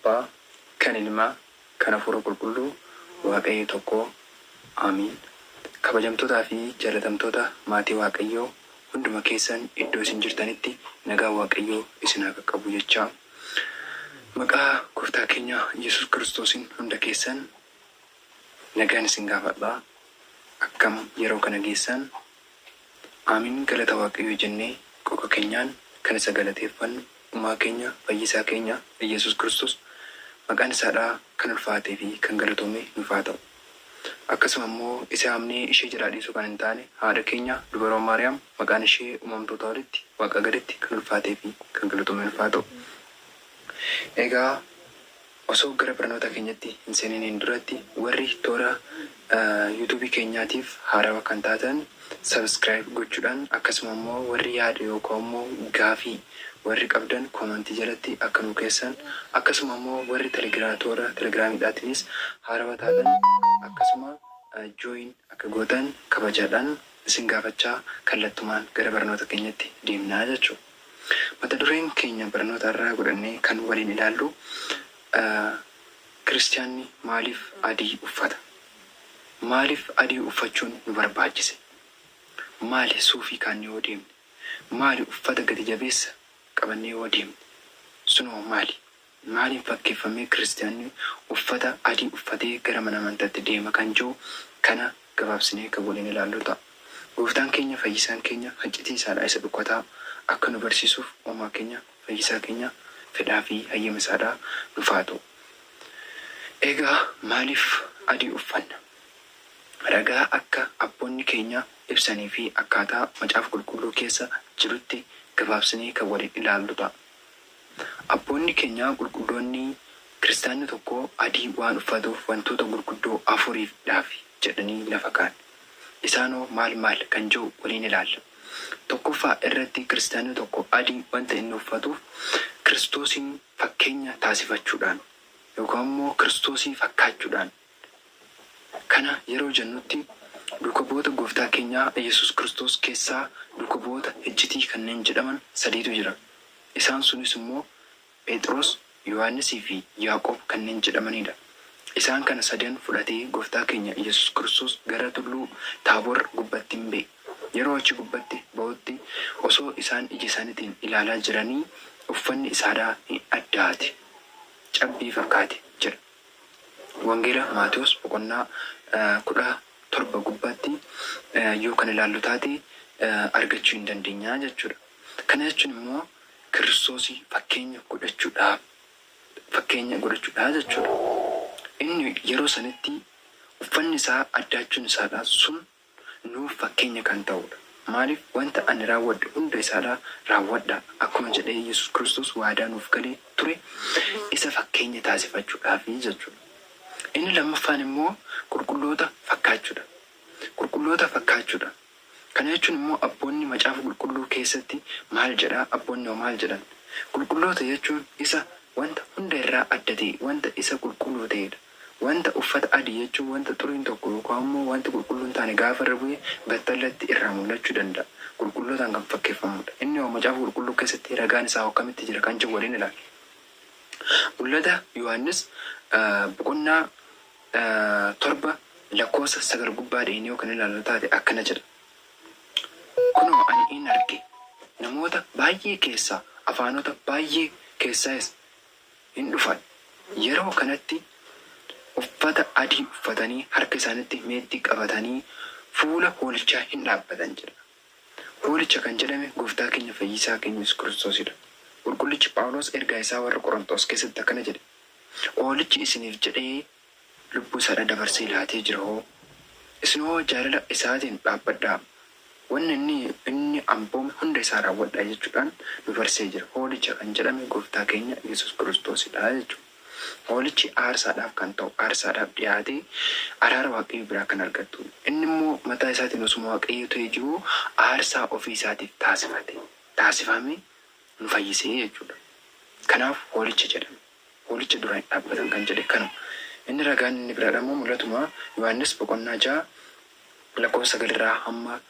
Abbaa, kan Ilmaa, kan Hafuura Qulqulluu, Waaqayyo tokko. Amiin. Kabajamtootaa fi jaalatamtoota maatii Waaqayyoo hunduma keessan iddoo isin jirtanitti nagaa Waaqayyoo isin haa qaqqabu jechaa. Maqaa Gooftaa keenya Yesuus Kiristoosiin hunda keessan nagaan isin gaafadhaa. Akkam yeroo kana geessan. Amiin. Galata Waaqayyoo jennee qoqa keenyaan kan isa galateeffannu uumaa keenya fayyisaa keenya Yesuus Kiristoos maqaan isaadhaa kan ulfaatee fi kan galatoome nuuf haa ta'u. Akkasuma immoo isa amnee ishee jalaa dhiisuu kan hin taane haadha keenya dubaroon Maariyaam maqaan ishee uumamtoota walitti Waaqa gaditti kan ulfaatee fi kan galatoome nuuf haa ta'u. Egaa osoo gara barnoota keenyatti hin seeniin duratti warri toora yuutuubii keenyaatiif haarawaa kan taatan subscribe gochuudhaan akkasuma immoo warri yaada yookaan immoo gaafii warri qabdan koomentii jalatti akka nu keessan akkasuma immoo warri toora telegiraamiidhaatiinis haarawaa taatan akkasuma join akka gootan kabajaadhaan isin gaafachaa kallattumaan gara barnoota keenyatti deemnaa jechuudha. Mata dureen keenya barnoota irraa godhannee kan waliin ilaallu kiristaanni maaliif adii uffata? Maaliif adii uffachuun nu barbaachise? Maali suufii kaannee yoo deemne? Maali uffata gati jabeessa qabannee yoo deemne? Sunoo maali? Maaliin fakkeeffamee kiristaanni uffata adii uffatee gara mana amantaatti deema kan jiru kana gabaabsinee kan waliin ilaallu ta'a. Gooftaan keenya fayyisaan keenya haccitii isaadhaa isa dhukkataa akka nu barsiisuuf uumaa keenya fayyisaa keenya fedhaa fi hayyama isaadhaa nuuf haa ta'u. Egaa maaliif adii uffanna? Ragaa akka abboonni keenya ibsanii fi akkaataa macaafa qulqulluu keessa jirutti gabaabsinee kan waliin ilaallu ta'a. Abboonni keenya qulqulloonni kiristaanni tokko adii waan uffatuuf wantoota gurguddoo afuriidhaaf jedhanii lafa kaa'an. Isaanoo maal kan jiru waliin ilaalla. Tokkoffaa irratti kiristaanni tokko adii wanta inni uffatuuf Kiristoosiin fakkeenya taasifachuudhaan yookaan immoo Kiristoosii fakkaachuudhaan. Kana yeroo jennutti duuka bu'oota Gooftaa keenyaa Yesuus Kiristoos keessaa duuka bu'oota ejjitii kanneen jedhaman sadiitu jira. Isaan sunis immoo Phexros, Yohaannisii fi Yaaqoob kanneen jedhamanidha. Isaan kana sadan fudhatee Gooftaa keenya Yesuus Kiristoos gara tulluu Taaboor gubbatti hin ba'e. Yeroo achi gubbatti ba'utti osoo isaan ija isaaniitiin ilaalaa jiranii uffanni isaadhaa ni addaate. Cabbii fakkaate jira. Wangeela Maatiyos boqonnaa 17 gubbaatti yoo kan ilaallu taate argachuu hin dandeenya jechuudha. Kana jechuun immoo Kiristoosii fakkeenya godhachuudhaaf jechuudha. Inni yeroo sanitti uffanni isaa addaachuun isaadhaa sun nuuf fakkeenya kan ta'udha. Maaliif wanta ani raawwadhu hunda isaadhaa raawwadha akkuma jedhee Yesuus Kiristoos waadaa nuuf galee ture isa fakkeenya taasifachuudhaaf jechuudha. Inni lammaffaan immoo qulqulloota fakkaachuudha. Kana jechuun immoo abboonni macaafa qulqulluu keessatti maal jedhaa? Abboonni maal jedhan? Qulqulloota jechuun isa wanta hunda irraa adda ta'e, wanta isa qulqulluu ta'edha. Wanta uffata adii jechuun wanta xuriin tokko yookaan immoo wanti qulqulluun taane gaafa irra bu'ee battalatti irraa mul'achuu danda'a. Qulqullootaan kan fakkeeffamudha. Inni macaafa qulqulluu keessatti ragaan isaa akkamitti jira kan jiru waliin ilaalla. Mul'ata Yohaannis boqonnaa 7 lakkoofsa 9 gubbaadhaan yoo kan ilaallu taate akkana jedha. Kunoo ani in arge namoota baay'ee keessaa afaanota baay'ee keessaas hin dhufan. Yeroo kanatti uffata adii uffatanii harka isaaniitti meexxii qabatanii fuula hoolichaa hin dhaabbatan jedha. Hoolicha kan jedhame Gooftaa keenya fayyisaa keenya Yesuus Kiristoosidha. Qulqullichi Phaawulos ergaa isaa warra Qorontos keessatti akkana jedhe. Hoolichi isiniif jedhee lubbuu isaa dabarsee laatee jira hoo? Isinoo jaalala isaatiin dhaabbadhaa. Wanni inni amboome hunda isaa raawwadhaa jechuudhaan nu barsee jira. Hoolicha kan jedhame Gooftaa keenya Yesuus Kiristoosidha jechuudha. Hoolichi aarsaadhaaf kan ta'u, aarsaadhaaf dhiyaatee araara Waaqayyoo biraa kan argattu. Inni immoo mataa isaatiin osuma Waaqayyoo ta'ee jiru aarsaa ofii isaatiif taasifame nu fayyisee jechuudha. Kanaaf hoolicha jedhame. Hoolicha duraan dhaabbatan kan jedhe kanuma. Inni ragaan inni biraadha immoo mul'atuma Yohaannis boqonnaa 6 lakkoofsa 9 irraa hamma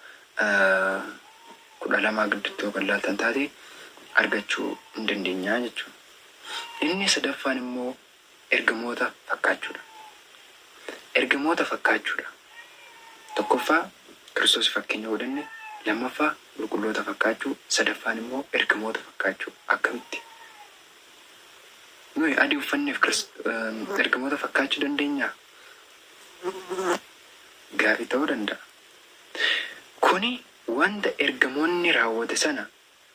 12 gidduutti yoo ilaaltan taate argachuu hin dandeenya jechuudha. Inni sadaffaan immoo ergamoota fakkaachuudha. Ergamoota fakkaachuudha. Tokkoffaa Kiristoos fakkeenya godhanne, lammaffaa qulqulloota fakkaachuu, sadaffaan immoo ergamoota fakkaachuu. Akkamitti? Nuyi adii uffanneef ergamoota fakkaachuu dandeenyaa? Gaarii ta'uu danda'a. Kuni wanta ergamoonni raawwate sana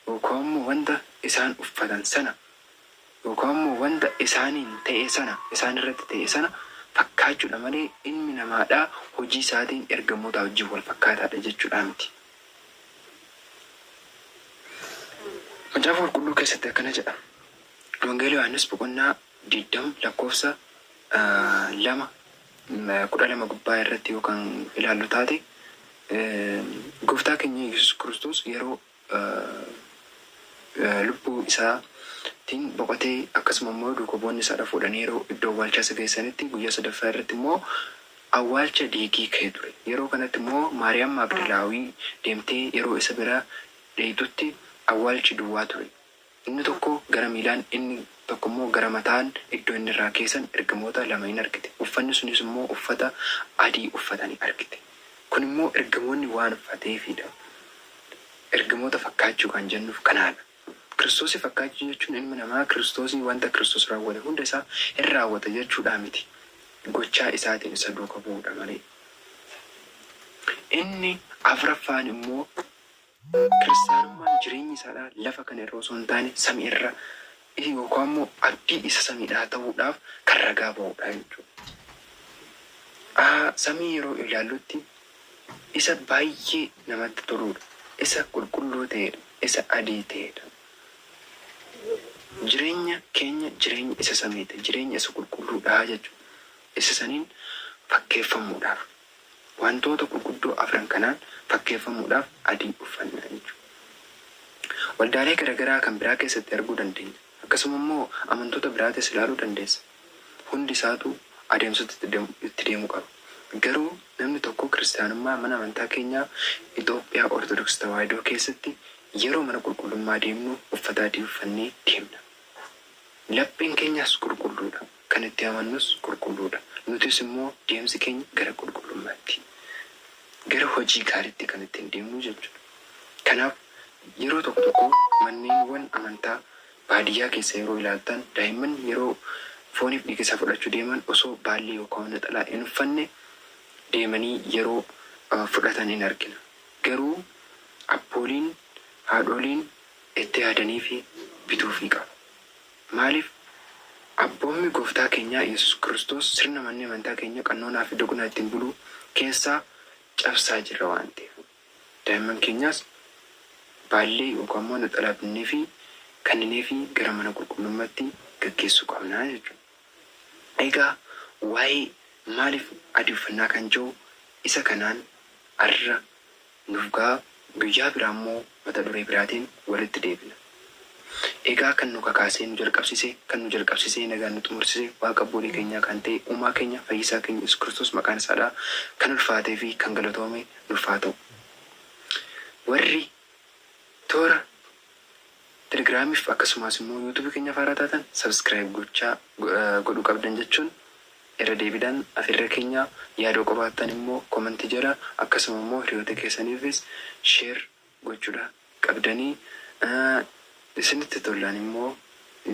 yookaan immoo wanta isaan uffatan sana yookaan immoo wanta isaaniin ta'e sana isaan irratti ta'e sana fakkaachuudha malee ilmi namaadhaa hojii isaatiin ergamoota wajjin wal fakkaataadha jechuudha miti. Macaafa Qulqulluu keessatti akkana jedha. Wangeelii Yohaannis boqonnaa 20 lakkoofsa 2:12 gubbaa irratti yookaan ilaallu taate Gooftaa keenya Yesuus Kiristoos yeroo lubbuu isaatiin boqotee akkasuma immoo duukoboonni isaa fuudhanii yeroo iddoo awwaalchaa isa geessanitti guyyaa sadaffaa irratti immoo awwaalcha dhiigii ka'ee ture. Yeroo kanatti immoo Maariyaam Magdalaawii deemtee yeroo isa bira dheeytutti awwaalchi duwwaa ture. Inni tokko gara miilaan, inni tokko immoo gara mataan iddoo inni irraa keessan ergamoota lama hin argite. Uffanni sunis immoo uffata adii uffatanii argite. Kun immoo ergamoonni waan uffateefidha. Ergamoota fakkaachuu kan jennuuf kanaadha. Kiristoos fakkaachuu jechuun ilmi namaa Kiristoosii wanta Kiristoos raawwate hunda isaa hin raawwata jechuudha miti. Gochaa isaatiin isa duuka bu'uudha malee. Inni afuraffaan immoo kiristaanummaan jireenyi isaadhaa lafa kana irra osoo hin taane samii irra yookaan immoo abdii isa samiidhaa ta'uudhaaf kan ragaa ba'uudha jechuudha. Samii yeroo ilaallutti isa baay'ee namatti toluudha. Isa qulqulluu ta'edha. Isa adii ta'edha. Jireenya keenya jireenya isa samiiti. Jireenya isa qulqulluudhaa jechuudha. Isa saniin fakkeeffamuudhaaf wantoota qulqulluu afran kanaan fakkeeffamuudhaaf adii uffannaa jechuudha. Waldaalee garaagaraa kan biraa keessatti arguu dandeenya. Akkasuma immoo amantoota biraatis ilaaluu dandeessa. Hundi isaatu adeemsota itti deemuu qaba. Garuu namni tokko kiristaanummaa mana amantaa keenyaa Itoophiyaa Ortodoksii Tawaahidoo keessatti yeroo mana qulqullummaa deemnu uffata adii uffannee deemna. Lapheen keenyas qulqulluudha. Kan itti amannus qulqulluudha. Nutis immoo deemsi keenya gara qulqullummaatti, gara hojii gaariitti kan ittiin deemnu jechuudha. Kanaaf yeroo tokko tokko manneenwwan amantaa baadiyyaa keessa yeroo ilaaltan daa'imman yeroo fooniif dhiiga isaa fudhachuu deeman osoo baallee yookaan naxalaa hin uffanne deemanii yeroo fudhatan hin argina. Garuu abbooliin haadholiin itti yaadanii fi bituufii qaba. Maaliif? Abboommi gooftaa keenyaa Yesuus Kiristoos sirna manni amantaa keenya qannoonaa fi dogonaa ittiin buluu keessaa cabsaa jirra waan ta'eef. Daa'imman keenyaas baallee yookaan immoo naxalaa binnee fi kanninee fi gara mana qulqullummaatti gaggeessuu qabnaa jechuudha. Egaa waa'ee maaliif adii uffannaa kan jiru isa kanaan har'a nuuf guyyaa biraa immoo mata duree biraatiin walitti deebina. Egaa kan nu kakaasee nu jalqabsisee nagaan nu xumursisee waaqa abbootii keenyaa kan ta'e uumaa keenya fayyisaa keenya Yesuus Kiristoos maqaan isaadhaa kan ulfaatee fi kan galatoome nuuf haa ta'u. Warri toora Telegiraamiif akkasumas immoo yuutuubii keenya faaraa taatan sabskiraayib godhuu qabdan jechuun irra deebiidhaan afirra keenya yaadoo qabaattan immoo komentii jala akkasuma immoo hiriyoota keessaniifis sheer gochuudha qabdanii isinitti tolaan immoo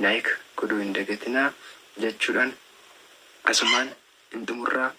laayik godhuu hin dagatinaa jechuudhaan asumaan hin xumurraa.